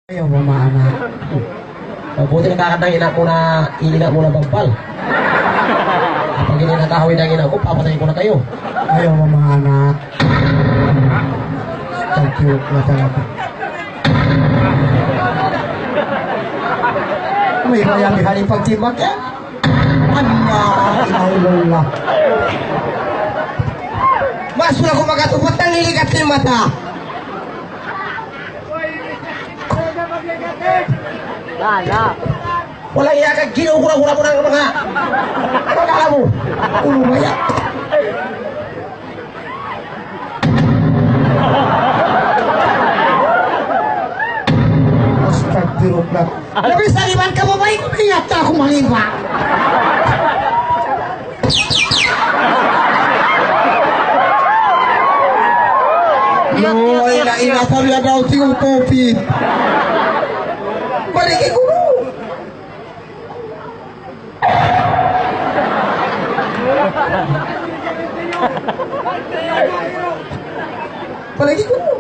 Ayaw mo maana. Mabuti nakakatang ina ko na ina mo na bagbal. Kapag hindi nakahawin ang ina ko, papatayin ko na kayo. Ayaw mo maana. Thank you na talaga. May bayang hari pagtibak ya. Allah. Masuk ako magatupat ng nilikat ng mata. Walang iya ka, ginugura-gura mo ng mga... Ano kala mo? Ulo maya. Astagfirullah. Lebih saliban ka mo ba? Ingat ako mangiba. No, ina sabi daw si Utopi. Balikin ko mo. Balikin ko mo.